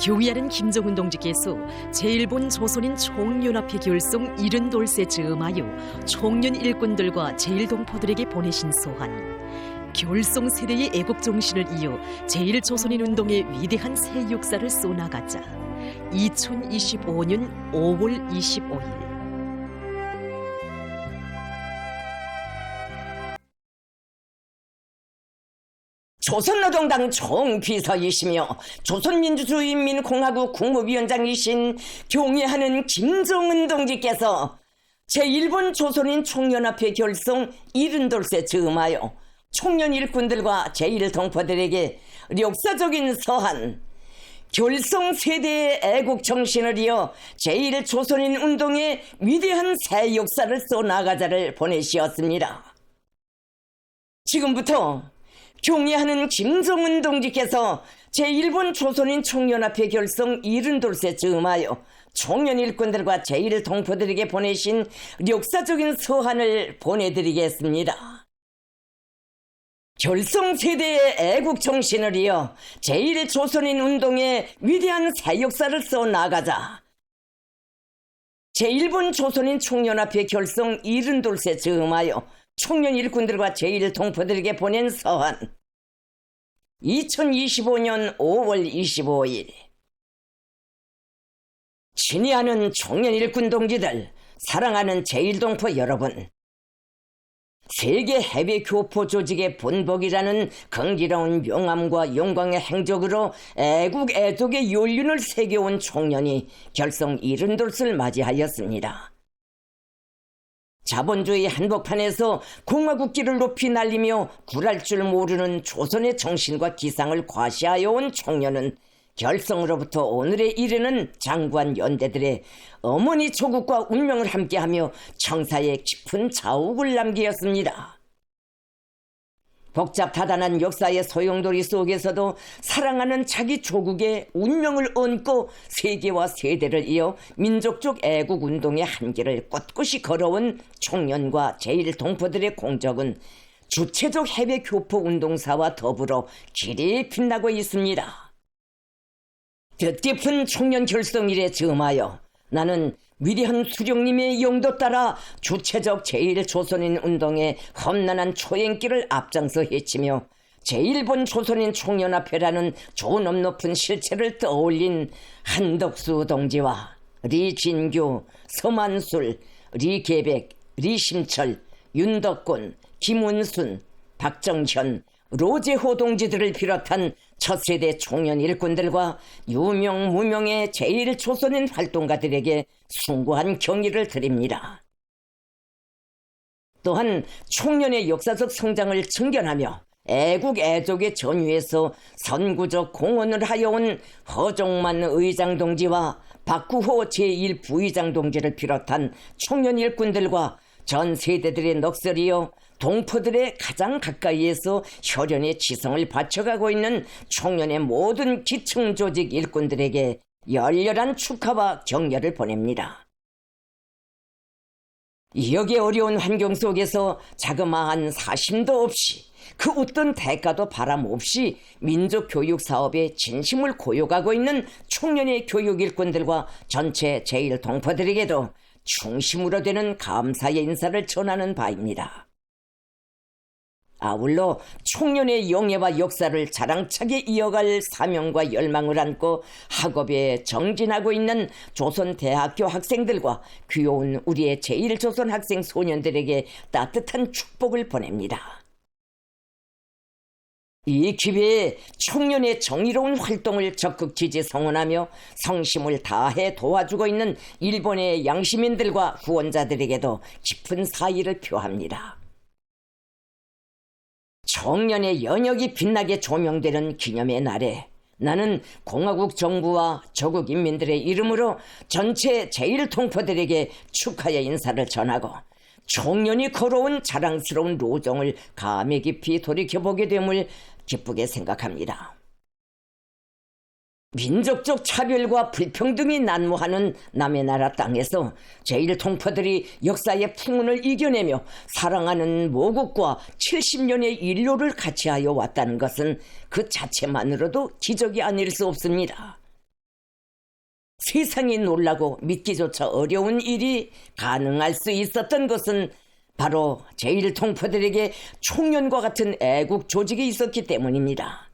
교위하는 김정은 동지께서 제1본 조선인 총연합회 결성 70돌세 즈음하여 총련 일꾼들과 제1동포들에게 보내신 소한, 결성 세대의 애국 정신을 이어 제1조선인 운동의 위대한 새 역사를 쏘나가자. 2025년 5월 25일 조선노동당 총비서이시며 조선민주주의인민공화국 국무위원장이신 경애하는 김정은 동지께서 제1본 조선인 총연합회 결성 70돌세 즈음하여 총련 일꾼들과 제1동포들에게 역사적인 서한, 결성 세대의 애국 정신을 이어 제1조선인 운동의 위대한 새 역사를 써나가자를 보내시었습니다. 지금부터 경애하는 김정은 동지께서 제1본 조선인 총연합회 결성 70돌세 즈음하여 총련 일꾼들과 제1동포들에게 보내신 역사적인 서한을 보내드리겠습니다. 결성 세대의 애국 정신을 이어 제1조선인 운동의 위대한 새 역사를 써나가자. 제1본 조선인 총연합회 결성 70돌세 즈음하여 총련 일꾼들과 제1동포들에게 보낸 서한, 2025년 5월 25일. 친애하는 총련 일꾼 동지들, 사랑하는 제1동포 여러분, 세계 해외 교포 조직의 본복이라는 긍지러운 명암과 영광의 행적으로 애국 애독의 연륜을 새겨온 총련이 결성 70돌을 맞이하였습니다. 자본주의 한복판에서 공화국기를 높이 날리며 굴할 줄 모르는 조선의 정신과 기상을 과시하여 온 총련은 결성으로부터 오늘에 이르는 장관 연대들의 어머니 조국과 운명을 함께하며 청사에 깊은 자욱을 남기었습니다. 복잡다단한 역사의 소용돌이 속에서도 사랑하는 자기 조국의 운명을 얹고 세계와 세대를 이어 민족적 애국운동의 한계를 꼿꼿이 걸어온 총련과 제1동포들의 공적은 주체적 해외 교포 운동사와 더불어 길이 빛나고 있습니다. 뜻깊은 총련 결성일에 즈음하여 나는 위대한 수령님의 영도 따라 주체적 제1조선인 운동의 험난한 초행길을 앞장서 헤치며 제1본 조선인 총연합회라는 존엄 높은 실체를 떠올린 한덕수 동지와 리진규, 서만술, 리계백, 리심철, 윤덕곤, 김운순, 박정현, 로제호 동지들을 비롯한 첫 세대 총련 일꾼들과 유명 무명의 제1조선인 활동가들에게 숭고한 경의를 드립니다. 또한 총련의 역사적 성장을 증견하며 애국 애족의 전유에서 선구적 공헌을 하여온 허종만 의장 동지와 박구호 제1부의장 동지를 비롯한 총련 일꾼들과 전 세대들의 넋을이어 동포들의 가장 가까이에서 혈연의 지성을 바쳐가고 있는 총련의 모든 기층 조직 일꾼들에게 열렬한 축하와 격려를 보냅니다. 여기에 어려운 환경 속에서 자그마한 사심도 없이 그 어떤 대가도 바람 없이 민족 교육 사업에 진심을 고요가고 있는 총련의 교육 일꾼들과 전체 제1동포들에게도 중심으로 되는 감사의 인사를 전하는 바입니다. 아울러 총련의 영예와 역사를 자랑차게 이어갈 사명과 열망을 안고 학업에 정진하고 있는 조선대학교 학생들과 귀여운 우리의 제1조선 학생 소년들에게 따뜻한 축복을 보냅니다. 이 기회에 총련의 정의로운 활동을 적극 지지 성원하며 성심을 다해 도와주고 있는 일본의 양시민들과 후원자들에게도 깊은 사의를 표합니다. 총련의 연역이 빛나게 조명되는 기념의 날에 나는 공화국 정부와 조국 인민들의 이름으로 전체 제1동포들에게 축하의 인사를 전하고 총련이 걸어온 자랑스러운 로정을 감회 깊이 돌이켜보게 됨을 기쁘게 생각합니다. 민족적 차별과 불평등이 난무하는 남의 나라 땅에서 제1동포들이 역사의 풍운을 이겨내며 사랑하는 모국과 70년의 인류를 같이하여 왔다는 것은 그 자체만으로도 기적이 아닐 수 없습니다. 세상이 놀라고 믿기조차 어려운 일이 가능할 수 있었던 것은 바로 제1동포들에게 총련과 같은 애국 조직이 있었기 때문입니다.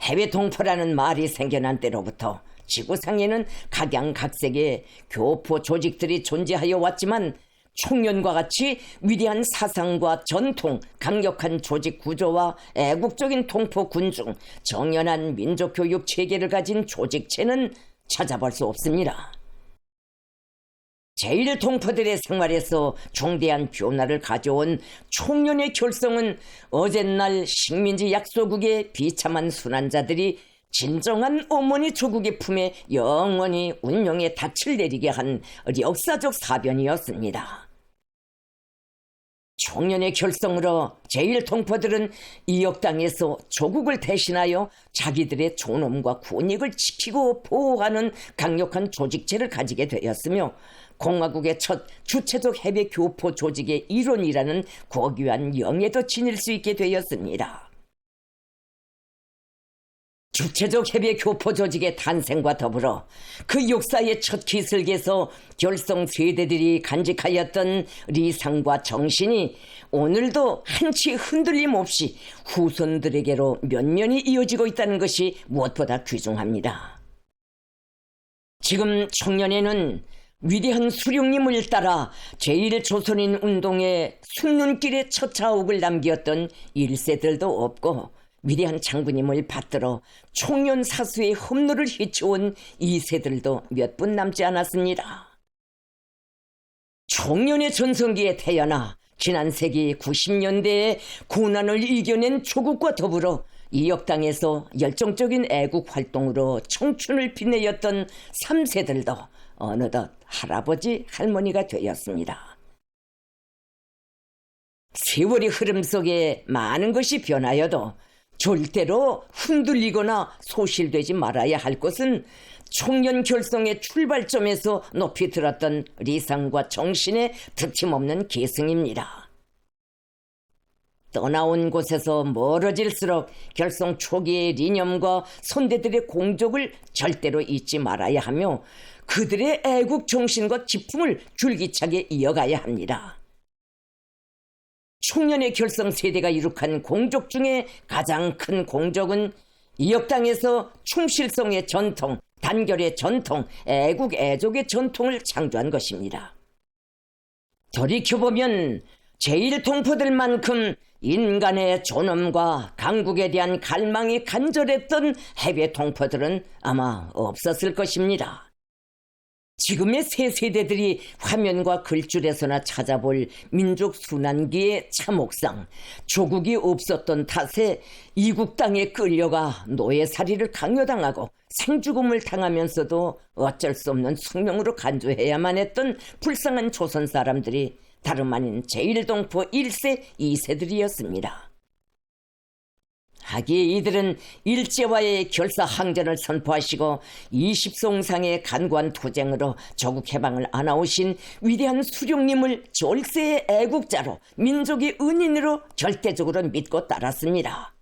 해외 동포라는 말이 생겨난 때로부터 지구상에는 각양각색의 교포 조직들이 존재하여 왔지만 총련과 같이 위대한 사상과 전통, 강력한 조직 구조와 애국적인 동포 군중, 정연한 민족교육 체계를 가진 조직체는 찾아볼 수 없습니다. 제1동포들의 생활에서 중대한 변화를 가져온 총련의 결성은 어젯날 식민지 약소국의 비참한 순환자들이 진정한 어머니 조국의 품에 영원히 운명의 닻을 내리게 한 역사적 사변이었습니다. 총련의 결성으로 제1동포들은 이역 땅에서 조국을 대신하여 자기들의 존엄과 권익을 지키고 보호하는 강력한 조직체를 가지게 되었으며 공화국의 첫 주체적 해외 교포 조직의 일원이라는 고귀한 영예도 지닐 수 있게 되었습니다. 주체적 해외 교포 조직의 탄생과 더불어 그 역사의 첫 기슭에서 결성 세대들이 간직하였던 리상과 정신이 오늘도 한치 흔들림 없이 후손들에게로 면면히 이어지고 있다는 것이 무엇보다 귀중합니다. 지금 청년에는 위대한 수령님을 따라 제1조선인 운동의 숭늉길에 첫 자옥을 남겼던 1세들도 없고 위대한 장군님을 받들어 총련 사수의 험로를 헤쳐온 2세들도 몇 분 남지 않았습니다. 총련의 전성기에 태어나 지난 세기 90년대에 고난을 이겨낸 조국과 더불어 이역 땅에서 열정적인 애국 활동으로 청춘을 빛내었던 3세들도 어느덧 할아버지 할머니가 되었습니다. 세월의 흐름 속에 많은 것이 변하여도 절대로 흔들리거나 소실되지 말아야 할 것은 총련 결성의 출발점에서 높이 들었던 리상과 정신의 득침없는 계승입니다. 떠나온 곳에서 멀어질수록 결성 초기의 리념과 선대들의 공적을 절대로 잊지 말아야 하며 그들의 애국 정신과 기품을 줄기차게 이어가야 합니다. 총련의 결성 세대가 이룩한 공적 중에 가장 큰 공적은 이역 땅에서 충실성의 전통, 단결의 전통, 애국 애족의 전통을 창조한 것입니다. 돌이켜보면 제1동포들만큼 인간의 존엄과 강국에 대한 갈망이 간절했던 해외 동포들은 아마 없었을 것입니다. 지금의 새 세대들이 화면과 글줄에서나 찾아볼 민족 순환기의 참혹상, 조국이 없었던 탓에 이국 땅에 끌려가 노예살이를 강요당하고 생죽음을 당하면서도 어쩔 수 없는 숙명으로 간주해야만 했던 불쌍한 조선 사람들이 다름 아닌 제1동포 1세, 2세들이었습니다. 하기에 이들은 일제와의 결사항전을 선포하시고 20송상의 간구한 투쟁으로 조국 해방을 안아오신 위대한 수령님을 절세의 애국자로 민족의 은인으로 절대적으로 믿고 따랐습니다.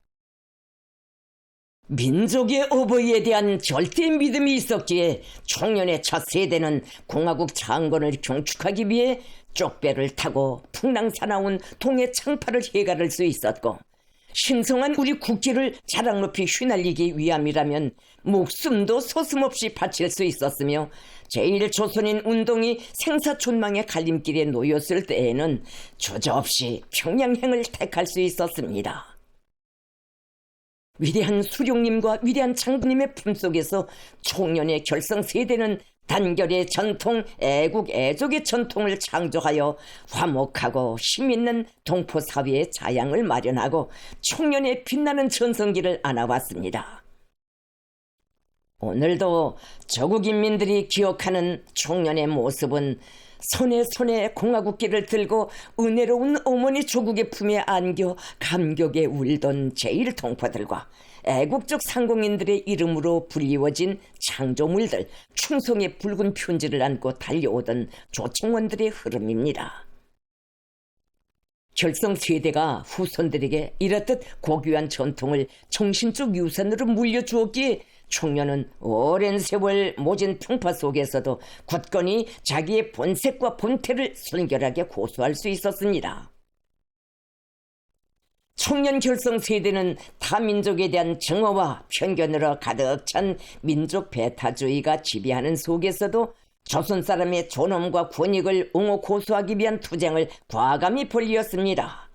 민족의 어버이에 대한 절대 믿음이 있었기에 총련의 첫 세대는 공화국 창건을 경축하기 위해 쪽배를 타고 풍랑사나운 동해 창파를 해가를 수 있었고 신성한 우리 국기를 자랑 높이 휘날리기 위함이라면 목숨도 서슴없이 바칠 수 있었으며 제1조선인 운동이 생사촌망의 갈림길에 놓였을 때에는 주저없이 평양행을 택할 수 있었습니다. 위대한 수령님과 위대한 장군님의 품속에서 총련의 결성 세대는 단결의 전통, 애국, 애족의 전통을 창조하여 화목하고 힘있는 동포사회의 자양을 마련하고 총련의 빛나는 전성기를 안아왔습니다. 오늘도 조국 인민들이 기억하는 총련의 모습은 손에 손에 공화국기를 들고 은혜로운 어머니 조국의 품에 안겨 감격에 울던 제1동포들과 애국적 상공인들의 이름으로 불리워진 창조물들, 충성의 붉은 편지를 안고 달려오던 조총원들의 흐름입니다. 결성 세대가 후손들에게 이렇듯 고귀한 전통을 정신적 유산으로 물려주었기에 총련은 오랜 세월 모진 풍파 속에서도 굳건히 자기의 본색과 본태를 순결하게 고수할 수 있었습니다. 청년 결성 세대는 타민족에 대한 증오와 편견으로 가득 찬 민족 배타주의가 지배하는 속에서도 조선 사람의 존엄과 권익을 옹호 고수하기 위한 투쟁을 과감히 벌이었습니다.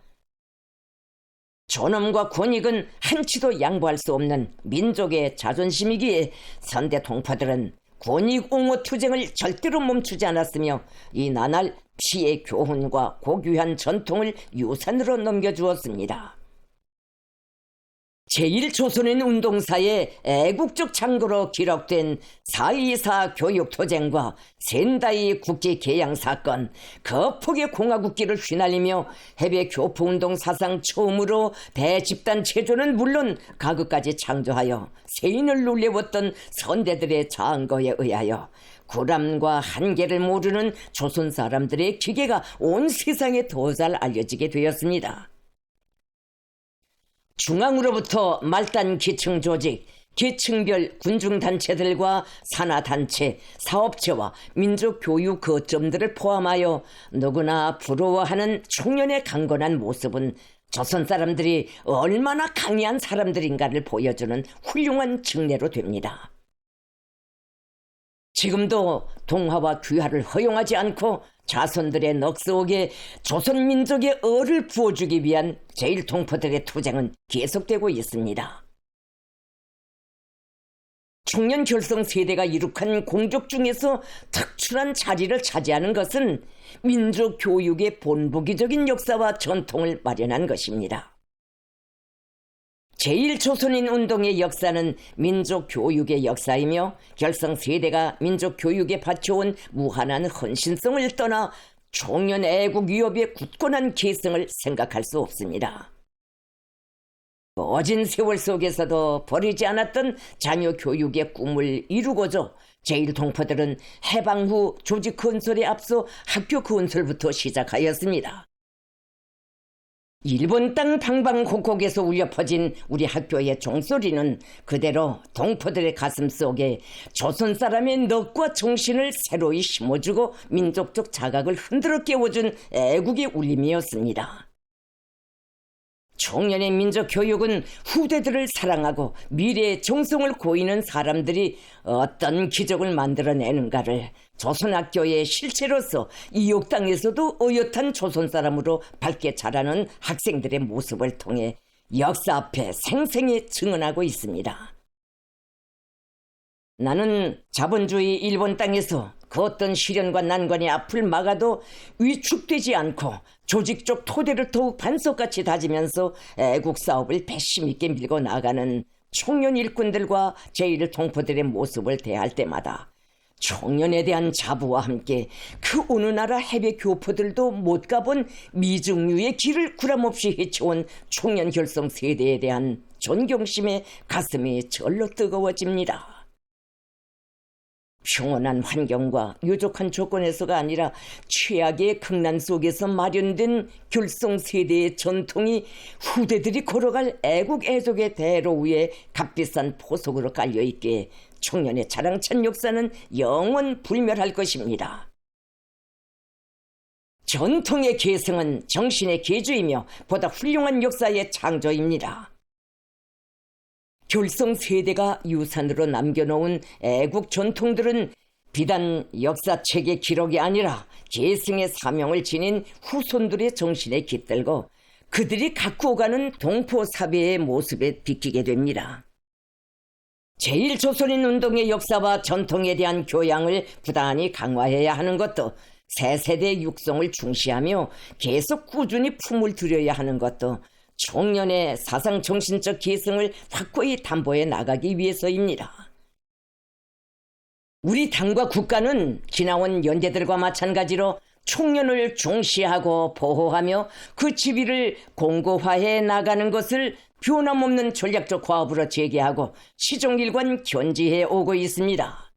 존엄과 권익은 한치도 양보할 수 없는 민족의 자존심이기에 선대 동포들은 권익 옹호 투쟁을 절대로 멈추지 않았으며 이 나날 피의 교훈과 고귀한 전통을 유산으로 넘겨주었습니다. 제1조선인 운동사의 애국적 창고로 기록된 4.24 교육투쟁과 센다이 국제개양사건, 거폭의 공화국기를 휘날리며 해외 교포운동 사상 처음으로 대집단 체조는 물론 가극까지 창조하여 세인을 놀래웠던 선대들의 자언거에 의하여 구람과 한계를 모르는 조선 사람들의 기계가 온 세상에 더 잘 알려지게 되었습니다. 중앙으로부터 말단 기층 조직, 계층별 군중단체들과 산하단체, 사업체와 민족교육 거점들을 포함하여 누구나 부러워하는 청년의 강건한 모습은 조선 사람들이 얼마나 강의한 사람들인가를 보여주는 훌륭한 증례로 됩니다. 지금도 동화와 귀화를 허용하지 않고 자손들의 넋 속에 조선 민족의 얼을 부어주기 위한 제1동포들의 투쟁은 계속되고 있습니다. 청년 결성 세대가 이룩한 공적 중에서 특출한 자리를 차지하는 것은 민족 교육의 본보기적인 역사와 전통을 마련한 것입니다. 제1조선인 운동의 역사는 민족 교육의 역사이며 결성 세대가 민족 교육에 바쳐온 무한한 헌신성을 떠나 청년 애국 위협의 굳건한 계승을 생각할 수 없습니다. 어진 세월 속에서도 버리지 않았던 자녀 교육의 꿈을 이루고자 제1동포들은 해방 후 조직 건설에 앞서 학교 건설부터 시작하였습니다. 일본 땅 방방곡곡에서 울려 퍼진 우리 학교의 종소리는 그대로 동포들의 가슴 속에 조선 사람의 넋과 정신을 새로이 심어주고 민족적 자각을 흔들어 깨워준 애국의 울림이었습니다. 청년의 민족 교육은 후대들을 사랑하고 미래의 정성을 고이는 사람들이 어떤 기적을 만들어내는가를 조선학교의 실체로서 이욕 땅에서도 어엿한 조선 사람으로 밝게 자라는 학생들의 모습을 통해 역사 앞에 생생히 증언하고 있습니다. 나는 자본주의 일본 땅에서 그 어떤 시련과 난관의 앞을 막아도 위축되지 않고 조직적 토대를 더욱 반석같이 다지면서 애국 사업을 배심 있게 밀고 나가는 청년 일꾼들과 제1동포들의 모습을 대할 때마다 청년에 대한 자부와 함께 그 어느 나라 해외 교포들도 못 가본 미중류의 길을 구람없이 헤쳐온 청년 결성 세대에 대한 존경심에 가슴이 절로 뜨거워집니다. 평온한 환경과 유족한 조건에서가 아니라 최악의 극난 속에서 마련된 결성 세대의 전통이 후대들이 걸어갈 애국 애족의 대로 위에 값비싼 포석으로 깔려있기에 청년의 자랑찬 역사는 영원 불멸할 것입니다. 전통의 계승은 정신의 계주이며 보다 훌륭한 역사의 창조입니다. 결성 세대가 유산으로 남겨놓은 애국 전통들은 비단 역사책의 기록이 아니라 계승의 사명을 지닌 후손들의 정신에 깃들고 그들이 갖고 오가는 동포사회의 모습에 비키게 됩니다. 제1조선인 운동의 역사와 전통에 대한 교양을 부단히 강화해야 하는 것도 새 세대의 육성을 중시하며 계속 꾸준히 품을 들여야 하는 것도 청년의 사상 정신적 계승을 확고히 담보해 나가기 위해서입니다. 우리 당과 국가는 지나온 연대들과 마찬가지로 청년을 중시하고 보호하며 그 지위를 공고화해 나가는 것을 변함없는 전략적 과업으로 제기하고 시종일관 견지해 오고 있습니다.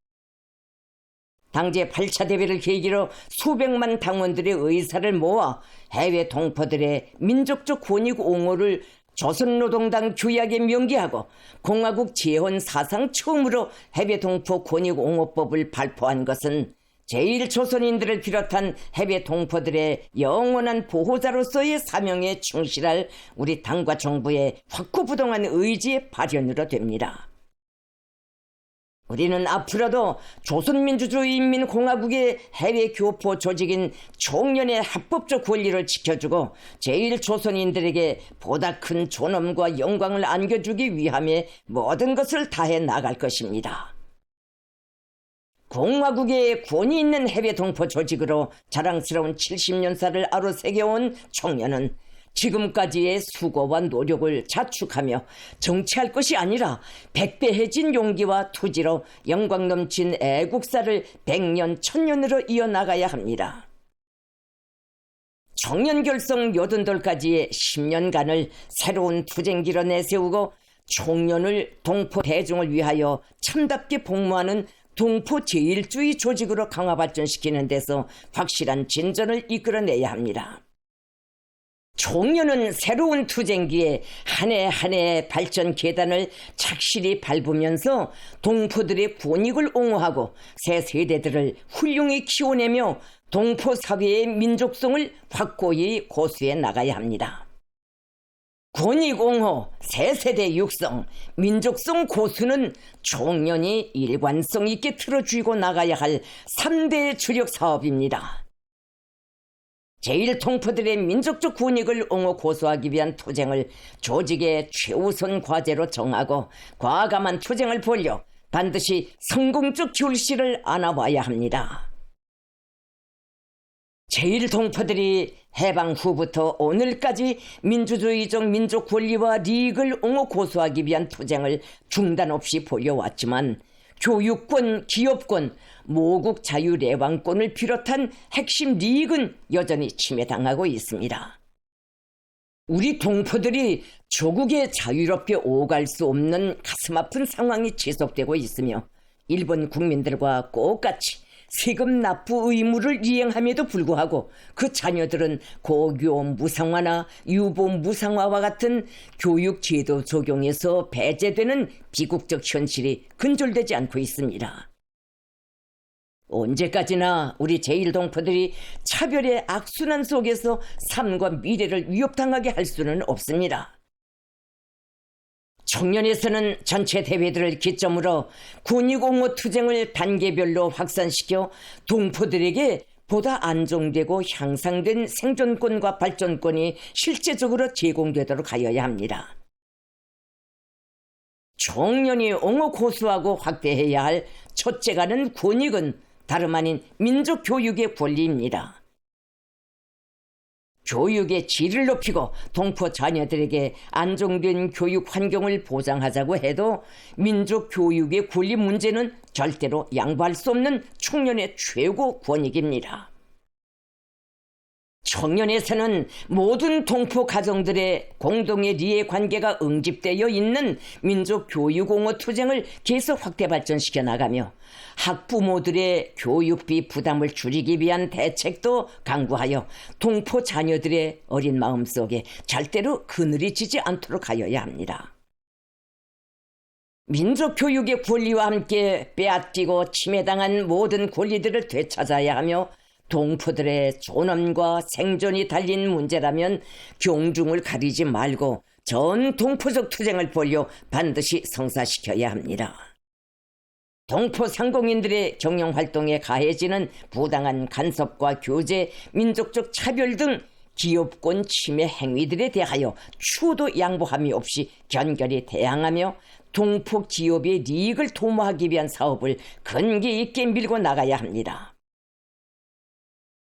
당제 8차 대회를 계기로 수백만 당원들의 의사를 모아 해외 동포들의 민족적 권익 옹호를 조선노동당 규약에 명기하고 공화국 재헌 사상 처음으로 해외동포 권익옹호법을 발표한 것은 제1조선인들을 비롯한 해외동포들의 영원한 보호자로서의 사명에 충실할 우리 당과 정부의 확고부동한 의지의 발현으로 됩니다. 우리는 앞으로도 조선민주주의인민공화국의 해외교포 조직인 총련의 합법적 권리를 지켜주고 제1조선인들에게 보다 큰 존엄과 영광을 안겨주기 위함에 모든 것을 다해 나갈 것입니다. 공화국의 권위 있는 해외동포 조직으로 자랑스러운 70년사를 아로새겨온 총련은 지금까지의 수고와 노력을 자축하며 정치할 것이 아니라 백배해진 용기와 투지로 영광 넘친 애국사를 100년, 1000년으로 이어나가야 합니다. 청년결성 요든돌까지의 10년간을 새로운 투쟁기로 내세우고 총련을 동포 대중을 위하여 참답게 복무하는 동포 제1주의 조직으로 강화 발전시키는 데서 확실한 진전을 이끌어내야 합니다. 총련은 새로운 투쟁기에 한 해 한 해의 발전 계단을 착실히 밟으면서 동포들의 권익을 옹호하고 새 세대들을 훌륭히 키워내며 동포 사회의 민족성을 확고히 고수해 나가야 합니다. 권익 옹호, 새 세대 육성, 민족성 고수는 총련이 일관성 있게 틀어주고 나가야 할 3대 주력 사업입니다. 제1동포들의 민족적 권익을 옹호 고수하기 위한 투쟁을 조직의 최우선 과제로 정하고 과감한 투쟁을 벌여 반드시 성공적 결실을 안아와야 합니다. 제1동포들이 해방 후부터 오늘까지 민주주의적 민족 권리와 리익을 옹호 고수하기 위한 투쟁을 중단 없이 벌여왔지만 교육권, 기업권, 모국 자유래왕권을 비롯한 핵심 리익은 여전히 침해당하고 있습니다. 우리 동포들이 조국에 자유롭게 오갈 수 없는 가슴 아픈 상황이 지속되고 있으며 일본 국민들과 똑같이 세금 납부 의무를 이행함에도 불구하고 그 자녀들은 고교 무상화나 유보 무상화와 같은 교육제도 적용에서 배제되는 비국적 현실이 근절되지 않고 있습니다. 언제까지나 우리 제1동포들이 차별의 악순환 속에서 삶과 미래를 위협당하게 할 수는 없습니다. 청년에서는 전체 대회들을 기점으로 권익옹호 투쟁을 단계별로 확산시켜 동포들에게 보다 안정되고 향상된 생존권과 발전권이 실제적으로 제공되도록 하여야 합니다. 청년이 옹호 고수하고 확대해야 할 첫째가는 권익은 다름 아닌 민족교육의 권리입니다. 교육의 질을 높이고 동포 자녀들에게 안정된 교육 환경을 보장하자고 해도 민족 교육의 권리 문제는 절대로 양보할 수 없는 청년의 최고 권익입니다. 청년에서는 모든 동포 가정들의 공동의 리해 관계가 응집되어 있는 민족 교육 옹호 투쟁을 계속 확대 발전시켜 나가며 학부모들의 교육비 부담을 줄이기 위한 대책도 강구하여 동포 자녀들의 어린 마음속에 절대로 그늘이 지지 않도록 하여야 합니다. 민족교육의 권리와 함께 빼앗기고 침해당한 모든 권리들을 되찾아야 하며 동포들의 존엄과 생존이 달린 문제라면 경중을 가리지 말고 전 동포적 투쟁을 벌여 반드시 성사시켜야 합니다. 동포 상공인들의 경영활동에 가해지는 부당한 간섭과 교제, 민족적 차별 등 기업권 침해 행위들에 대하여 추도 양보함이 없이 견결히 대항하며 동포 기업의 이익을 도모하기 위한 사업을 근기 있게 밀고 나가야 합니다.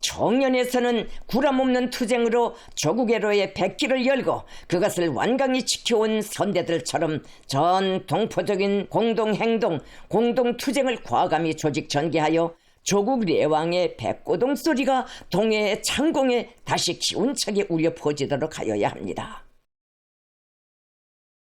청년에서는 구람없는 투쟁으로 조국애로의 백기를 열고 그것을 완강히 지켜온 선대들처럼 전 동포적인 공동행동, 공동투쟁을 과감히 조직 전개하여 조국 내왕의 백고동 소리가 동해의 창공에 다시 기운차게 울려 퍼지도록 하여야 합니다.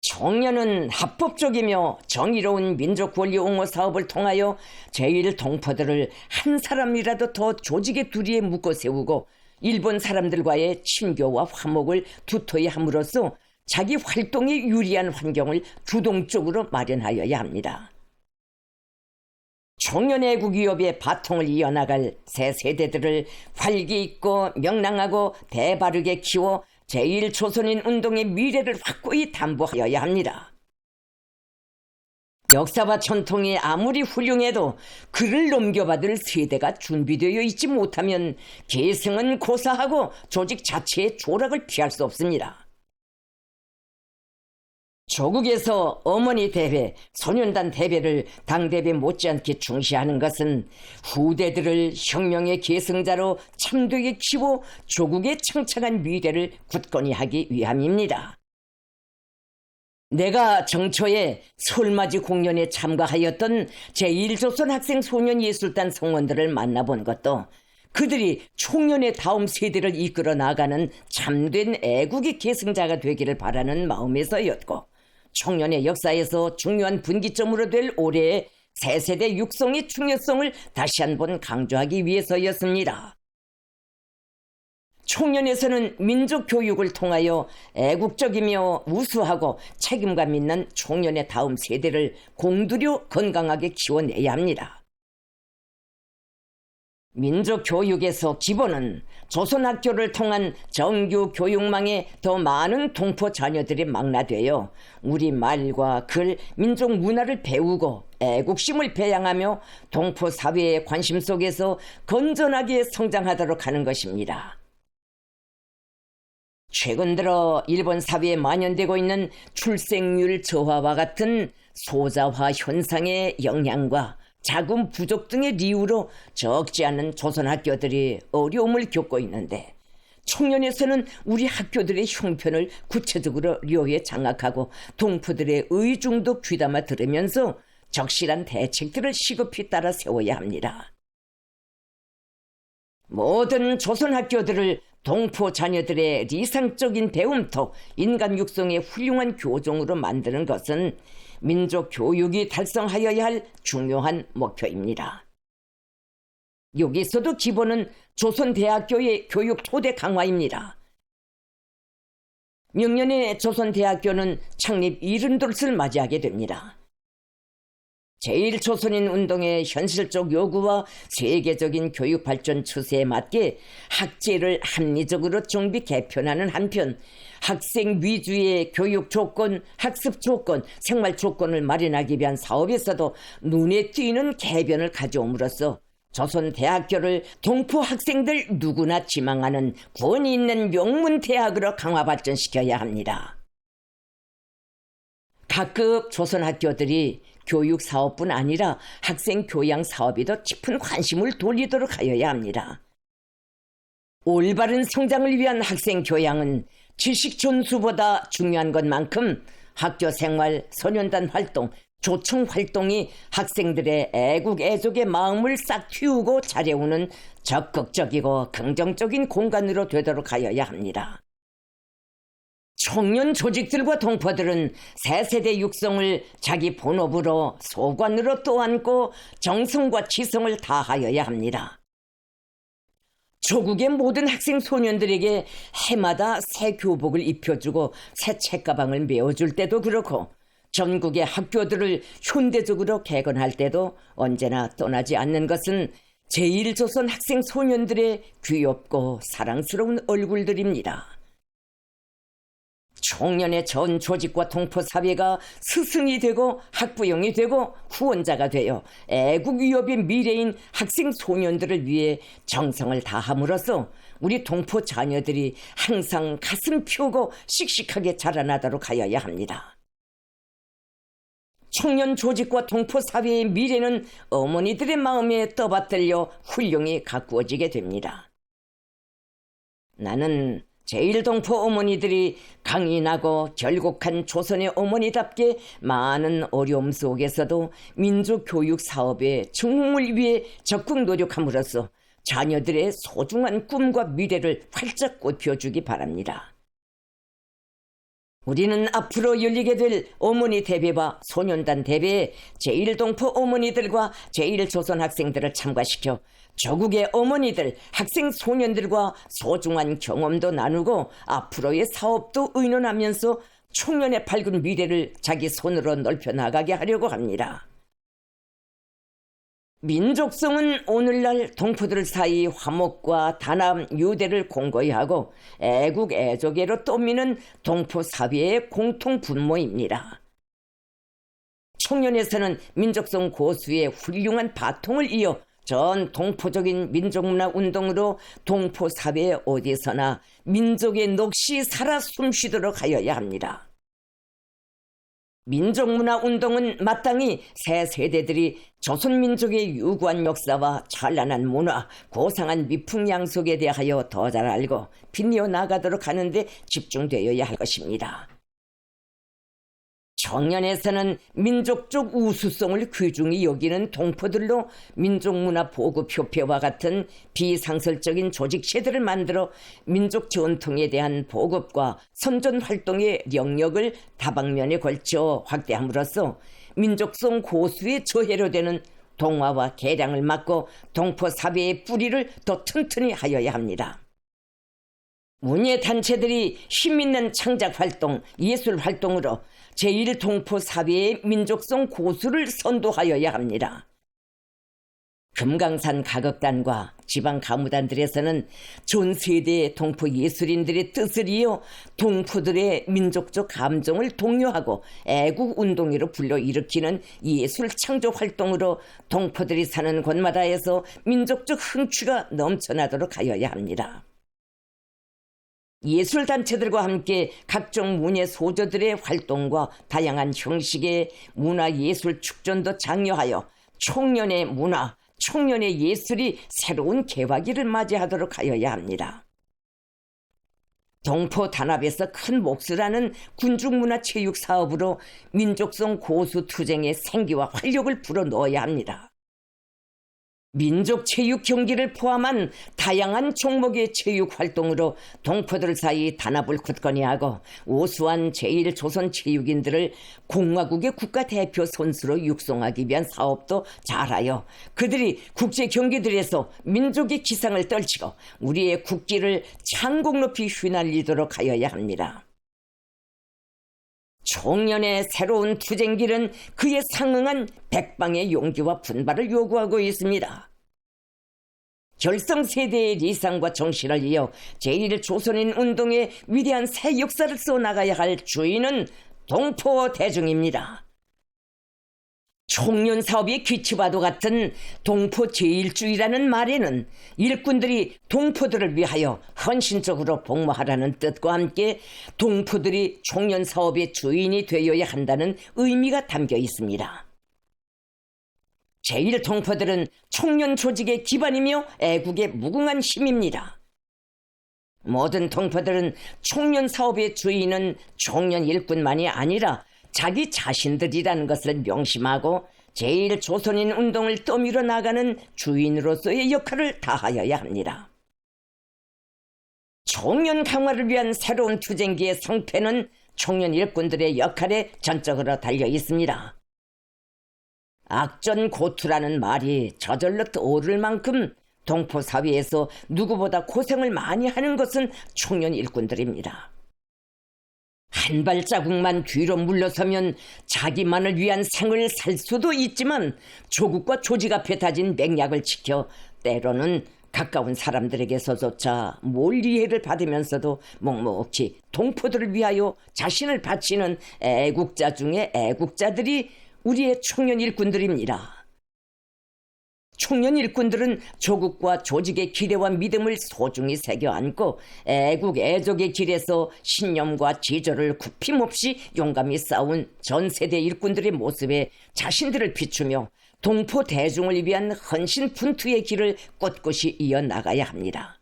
청년은 합법적이며 정의로운 민족권리 옹호 사업을 통하여 제1동포들을 한 사람이라도 더 조직의 두리에 묶어 세우고 일본 사람들과의 친교와 화목을 두터이 함으로써 자기 활동에 유리한 환경을 주동적으로 마련하여야 합니다. 청년애국 위협의 바통을 이어나갈 새 세대들을 활기 있고 명랑하고 대바르게 키워 제1조선인 운동의 미래를 확고히 담보하여야 합니다. 역사와 전통이 아무리 훌륭해도 그를 넘겨받을 세대가 준비되어 있지 못하면 계승은 고사하고 조직 자체의 조락을 피할 수 없습니다. 조국에서 어머니 대회, 소년단 대회를 당대회 못지않게 중시하는 것은 후대들을 혁명의 계승자로 참되게 키워 조국의 창창한 미래를 굳건히 하기 위함입니다. 내가 정초에 설맞이 공연에 참가하였던 제1조선 학생소년예술단 성원들을 만나본 것도 그들이 총련의 다음 세대를 이끌어 나가는 참된 애국의 계승자가 되기를 바라는 마음에서였고, 청년의 역사에서 중요한 분기점으로 될 올해의 새 세대 육성의 중요성을 다시 한번 강조하기 위해서였습니다. 청년에서는 민족 교육을 통하여 애국적이며 우수하고 책임감 있는 청년의 다음 세대를 공들여 건강하게 키워내야 합니다. 민족 교육에서 기본은 조선학교를 통한 정규 교육망에 더 많은 동포 자녀들이 망라되어 우리 말과 글, 민족 문화를 배우고 애국심을 배양하며 동포 사회의 관심 속에서 건전하게 성장하도록 하는 것입니다. 최근 들어 일본 사회에 만연되고 있는 출생률 저하와 같은 소자화 현상의 영향과 자금 부족 등의 이유로 적지 않은 조선 학교들이 어려움을 겪고 있는데, 청년에서는 우리 학교들의 형편을 구체적으로 료에 장악하고 동포들의 의중도 귀담아 들으면서 적실한 대책들을 시급히 따라 세워야 합니다. 모든 조선 학교들을 동포 자녀들의理想적인 배움터 인간 육성의 훌륭한 교종으로 만드는 것은 민족 교육이 달성하여야 할 중요한 목표입니다. 여기서도 기본은 조선대학교의 교육 토대 강화입니다. 명년에 조선대학교는 창립 70돌을 맞이하게 됩니다. 제1조선인 운동의 현실적 요구와 세계적인 교육 발전 추세에 맞게 학제를 합리적으로 정비 개편하는 한편 학생 위주의 교육 조건, 학습 조건, 생활 조건을 마련하기 위한 사업에서도 눈에 띄는 개변을 가져옴으로써 조선 대학교를 동포 학생들 누구나 지망하는 권위 있는 명문 대학으로 강화 발전시켜야 합니다. 각급 조선 학교들이 교육 사업뿐 아니라 학생 교양 사업에도 깊은 관심을 돌리도록 하여야 합니다. 올바른 성장을 위한 학생 교양은 지식 전수보다 중요한 것만큼 학교 생활, 소년단 활동, 조청 활동이 학생들의 애국 애족의 마음을 싹 틔우고 자려오는 적극적이고 긍정적인 공간으로 되도록 하여야 합니다. 청년 조직들과 동포들은 새 세대 육성을 자기 본업으로 소관으로 떠안고 정성과 지성을 다하여야 합니다. 조국의 모든 학생 소년들에게 해마다 새 교복을 입혀주고 새 책가방을 메어줄 때도 그렇고 전국의 학교들을 현대적으로 개건할 때도 언제나 떠나지 않는 것은 제1조선 학생 소년들의 귀엽고 사랑스러운 얼굴들입니다. 청년의 전 조직과 동포 사회가 스승이 되고 학부형이 되고 후원자가 되어 애국 위협의 미래인 학생 소년들을 위해 정성을 다함으로써 우리 동포 자녀들이 항상 가슴 펴고 씩씩하게 자라나도록 하여야 합니다. 청년 조직과 동포 사회의 미래는 어머니들의 마음에 떠받들려 훌륭히 가꾸어지게 됩니다. 나는 제1동포 어머니들이 강인하고 결곡한 조선의 어머니답게 많은 어려움 속에서도 민족교육 사업의 증흥을 위해 적극 노력함으로써 자녀들의 소중한 꿈과 미래를 활짝 꽃피워주기 바랍니다. 우리는 앞으로 열리게 될 어머니 대회와 소년단 대회에 제1동포 어머니들과 제1조선 학생들을 참가시켜 조국의 어머니들, 학생 소년들과 소중한 경험도 나누고 앞으로의 사업도 의논하면서 청년의 밝은 미래를 자기 손으로 넓혀나가게 하려고 합니다. 민족성은 오늘날 동포들 사이 화목과 단합, 유대를 공고히 하고 애국, 애조계로 떠미는 동포 사회의 공통 분모입니다. 청년에서는 민족성 고수의 훌륭한 바통을 이어 전 동포적인 민족문화 운동으로 동포 사회에 어디서나 민족의 넋이 살아 숨쉬도록 하여야 합니다. 민족문화 운동은 마땅히 새 세대들이 조선민족의 유구한 역사와 찬란한 문화, 고상한 미풍양속에 대하여 더 잘 알고 빛내어 나가도록 하는데 집중되어야 할 것입니다. 청년에서는 민족적 우수성을 귀중히 여기는 동포들로 민족문화 보급 협회와 같은 비상설적인 조직체들을 만들어 민족 전통에 대한 보급과 선전 활동의 영역을 다방면에 걸쳐 확대함으로써 민족성 고수의 저해로 되는 동화와 개량을 막고 동포 사회의 뿌리를 더 튼튼히 하여야 합니다. 문예단체들이 힘있는 창작활동, 예술활동으로 제1동포 사회의 민족성 고수를 선도하여야 합니다. 금강산 가극단과 지방 가무단들에서는 전 세대의 동포 예술인들의 뜻을 이어 동포들의 민족적 감정을 독려하고 애국운동으로 불러일으키는 예술 창조 활동으로 동포들이 사는 곳마다에서 민족적 흥취가 넘쳐나도록 하여야 합니다. 예술단체들과 함께 각종 문예 소조들의 활동과 다양한 형식의 문화예술 축전도 장려하여 청년의 문화, 청년의 예술이 새로운 개화기를 맞이하도록 하여야 합니다. 동포 단합에서 큰 몫을 하는 군중문화체육 사업으로 민족성 고수 투쟁의 생기와 활력을 불어넣어야 합니다. 민족 체육 경기를 포함한 다양한 종목의 체육 활동으로 동포들 사이 단합을 굳건히 하고 우수한 제1조선 체육인들을 공화국의 국가대표 선수로 육성하기 위한 사업도 잘하여 그들이 국제 경기들에서 민족의 기상을 떨치고 우리의 국기를 창공 높이 휘날리도록 하여야 합니다. 청년의 새로운 투쟁길은 그에 상응한 백방의 용기와 분발을 요구하고 있습니다. 결성세대의 리상과 정신을 이어 제1조선인 운동의 위대한 새 역사를 써나가야 할 주인은 동포 대중입니다. 청년 사업의 귀치와도 같은 동포 제1주의라는 말에는 일꾼들이 동포들을 위하여 헌신적으로 복무하라는 뜻과 함께 동포들이 청년 사업의 주인이 되어야 한다는 의미가 담겨 있습니다. 제1동포들은 청년 조직의 기반이며 애국의 무궁한 힘입니다. 모든 동포들은 청년 사업의 주인은 청년 일꾼만이 아니라 자기 자신들이라는 것을 명심하고 제1조선인 운동을 떠밀어 나가는 주인으로서의 역할을 다하여야 합니다. 청년 강화를 위한 새로운 투쟁기의 성패는 청년 일꾼들의 역할에 전적으로 달려 있습니다. 악전고투라는 말이 저절로 떠오를 만큼 동포 사회에서 누구보다 고생을 많이 하는 것은 청년 일꾼들입니다. 한 발자국만 뒤로 물러서면 자기만을 위한 생을 살 수도 있지만 조국과 조직 앞에 다진 맹약을 지켜 때로는 가까운 사람들에게서조차 몰리해를 받으면서도 묵묵히 동포들을 위하여 자신을 바치는 애국자 중에 애국자들이 우리의 청년 일꾼들입니다. 청년 일꾼들은 조국과 조직의 기대와 믿음을 소중히 새겨 안고 애국 애족의 길에서 신념과 지조를 굽힘없이 용감히 싸운 전 세대 일꾼들의 모습에 자신들을 비추며 동포 대중을 위한 헌신 분투의 길을 꼿꼿이 이어나가야 합니다.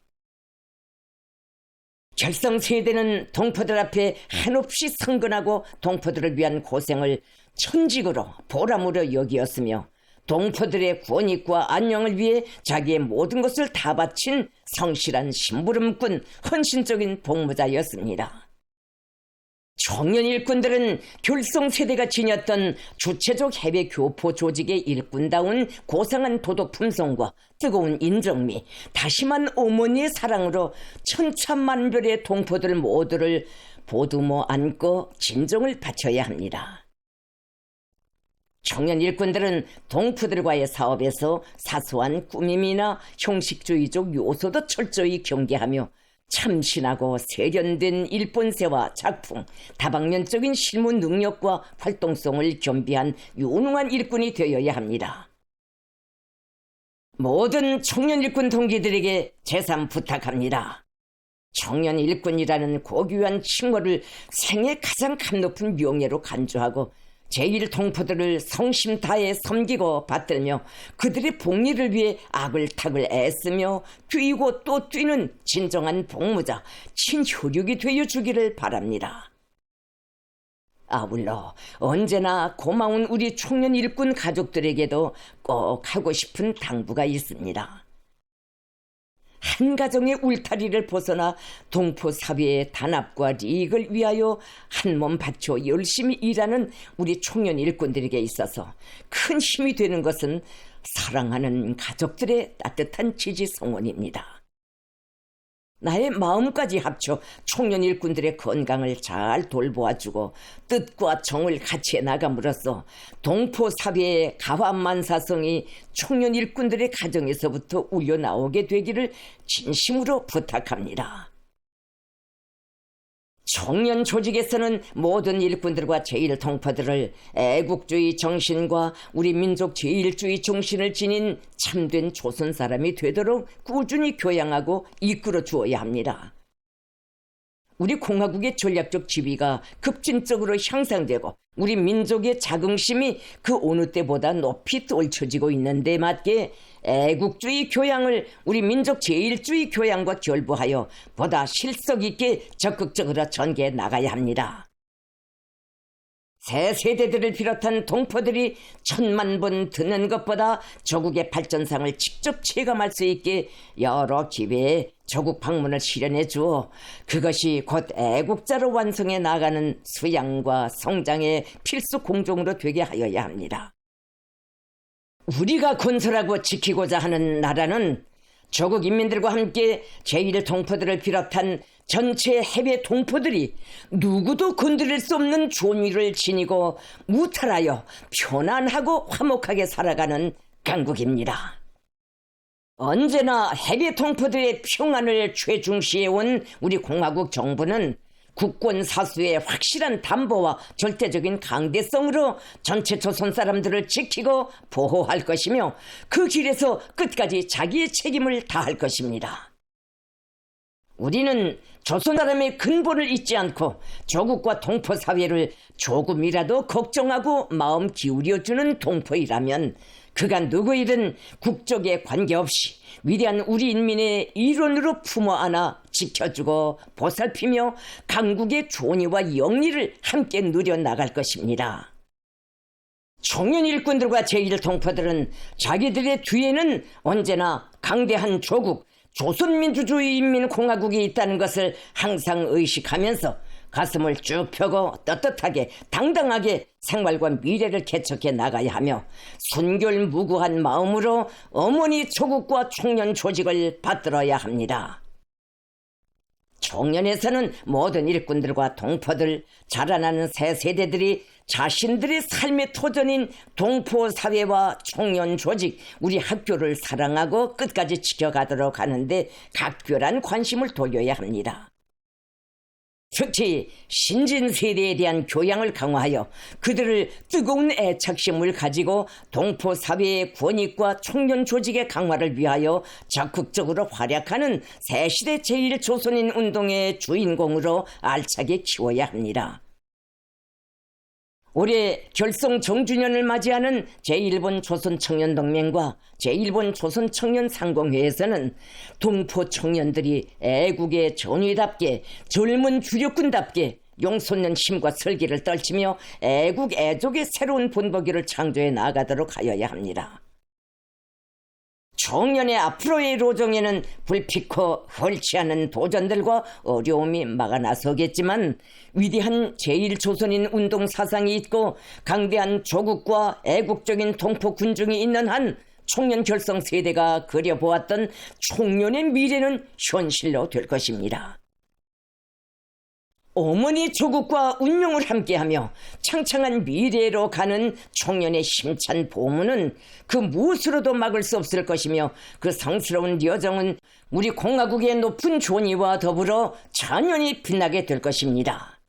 결성세대는 동포들 앞에 한없이 성근하고 동포들을 위한 고생을 천직으로 보람으로 여기었으며 동포들의 권익과 안녕을 위해 자기의 모든 것을 다 바친 성실한 심부름꾼 헌신적인 복무자였습니다. 청년 일꾼들은 결성 세대가 지녔던 주체적 해외 교포 조직의 일꾼다운 고상한 도덕 품성과 뜨거운 인정미, 다심한 어머니의 사랑으로 천차만별의 동포들 모두를 보듬어 안고 진정을 바쳐야 합니다. 청년 일꾼들은 동포들과의 사업에서 사소한 꾸밈이나 형식주의적 요소도 철저히 경계하며 참신하고 세련된 일본세와 작품, 다방면적인 실무 능력과 활동성을 겸비한 유능한 일꾼이 되어야 합니다. 모든 청년 일꾼 동기들에게 재삼 부탁합니다. 청년 일꾼이라는 고귀한 칭호를 생애 가장 값높은 명예로 간주하고 제1동포들을 성심 다해 섬기고 받들며 그들의 복리를 위해 악을 탁을 애쓰며 뛰고 또 뛰는 진정한 복무자, 친효력이 되어 주기를 바랍니다. 아울러 언제나 고마운 우리 청년 일꾼 가족들에게도 꼭 하고 싶은 당부가 있습니다. 한 가정의 울타리를 벗어나 동포 사회의 단합과 이익을 위하여 한몸 바쳐 열심히 일하는 우리 청년 일꾼들에게 있어서 큰 힘이 되는 것은 사랑하는 가족들의 따뜻한 지지 성원입니다. 나의 마음까지 합쳐 청년 일꾼들의 건강을 잘 돌보아주고 뜻과 정을 같이 나감으로써 동포 사회의 가화만사성이 청년 일꾼들의 가정에서부터 울려나오게 되기를 진심으로 부탁합니다. 청년 조직에서는 모든 일꾼들과 제1동포들을 애국주의 정신과 우리 민족 제1주의 정신을 지닌 참된 조선 사람이 되도록 꾸준히 교양하고 이끌어 주어야 합니다. 우리 공화국의 전략적 지위가 급진적으로 향상되고 우리 민족의 자긍심이 그 어느 때보다 높이 떨쳐지고 있는 데 맞게 애국주의 교양을 우리 민족 제1주의 교양과 결부하여 보다 실속 있게 적극적으로 전개해 나가야 합니다. 새 세대들을 비롯한 동포들이 1000만 번 듣는 것보다 조국의 발전상을 직접 체감할 수 있게 여러 기회에 조국 방문을 실현해 주어 그것이 곧 애국자로 완성해 나가는 수양과 성장의 필수 공종으로 되게 하여야 합니다. 우리가 건설하고 지키고자 하는 나라는 조국 인민들과 함께 제1동포들을 비롯한 전체 해외 동포들이 누구도 건드릴 수 없는 존위를 지니고 무탈하여 편안하고 화목하게 살아가는 강국입니다. 언제나 해외 동포들의 평안을 최중시해온 우리 공화국 정부는 국권 사수의 확실한 담보와 절대적인 강대성으로 전체 조선 사람들을 지키고 보호할 것이며 그 길에서 끝까지 자기의 책임을 다할 것입니다. 우리는 조선 사람의 근본을 잊지 않고 조국과 동포 사회를 조금이라도 걱정하고 마음 기울여주는 동포이라면 그간 누구이든 국적에 관계없이 위대한 우리 인민의 일원으로 품어 안아 지켜주고 보살피며 강국의 존의와 영리를 함께 누려나갈 것입니다. 청년 일꾼들과 제1동포들은 자기들의 뒤에는 언제나 강대한 조국, 조선민주주의인민공화국이 있다는 것을 항상 의식하면서 가슴을 쭉 펴고 떳떳하게 당당하게 생활과 미래를 개척해 나가야 하며 순결무구한 마음으로 어머니 조국과 청년 조직을 받들어야 합니다. 청년에서는 모든 일꾼들과 동포들, 자라나는 새 세대들이 자신들의 삶의 토전인 동포 사회와 청년 조직, 우리 학교를 사랑하고 끝까지 지켜가도록 하는데 각별한 관심을 돌려야 합니다. 특히 신진 세대에 대한 교양을 강화하여 그들을 뜨거운 애착심을 가지고 동포 사회의 권익과 청년 조직의 강화를 위하여 적극적으로 활약하는 새시대 제1조선인 운동의 주인공으로 알차게 키워야 합니다. 올해 결성 정주년을 맞이하는 제1본 조선청년동맹과 제1본 조선청년상공회에서는 동포 청년들이 애국의 전위답게 젊은 주력군답게 용솟는 힘과 설기를 떨치며 애국 애족의 새로운 본보기를 창조해 나가도록 하여야 합니다. 청년의 앞으로의 로정에는 불피코 헐치 않은 도전들과 어려움이 막아 나서겠지만 위대한 제1조선인 운동 사상이 있고 강대한 조국과 애국적인 동포 군중이 있는 한 청년 결성 세대가 그려보았던 청년의 미래는 현실로 될 것입니다. 어머니 조국과 운명을 함께하며 창창한 미래로 가는 청년의 힘찬 보문은 그 무엇으로도 막을 수 없을 것이며 그 성스러운 여정은 우리 공화국의 높은 존의와 더불어 찬연히 빛나게 될 것입니다.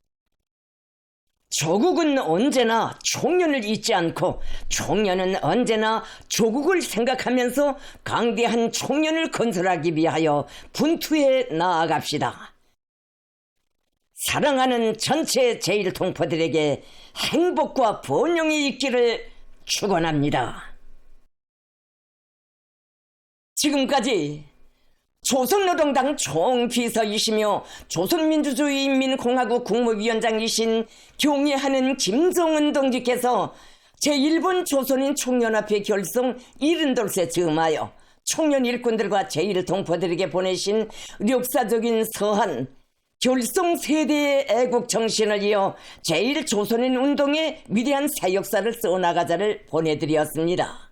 조국은 언제나 청년을 잊지 않고 청년은 언제나 조국을 생각하면서 강대한 청년을 건설하기 위하여 분투해 나아갑시다. 사랑하는 전체 제1동포들에게 행복과 번영이 있기를 축원합니다. 지금까지 조선노동당 총비서이시며 조선민주주의인민공화국 국무위원장이신 경애하는 김정은 동지께서 제1본 조선인 총연합회 결성 70돌세 즈음하여 청년 일꾼들과 제1동포들에게 보내신 역사적인 서한 결성 세대의 애국 정신을 이어 제1조선인 운동의 위대한 새 역사를 써나가자를 보내드렸습니다.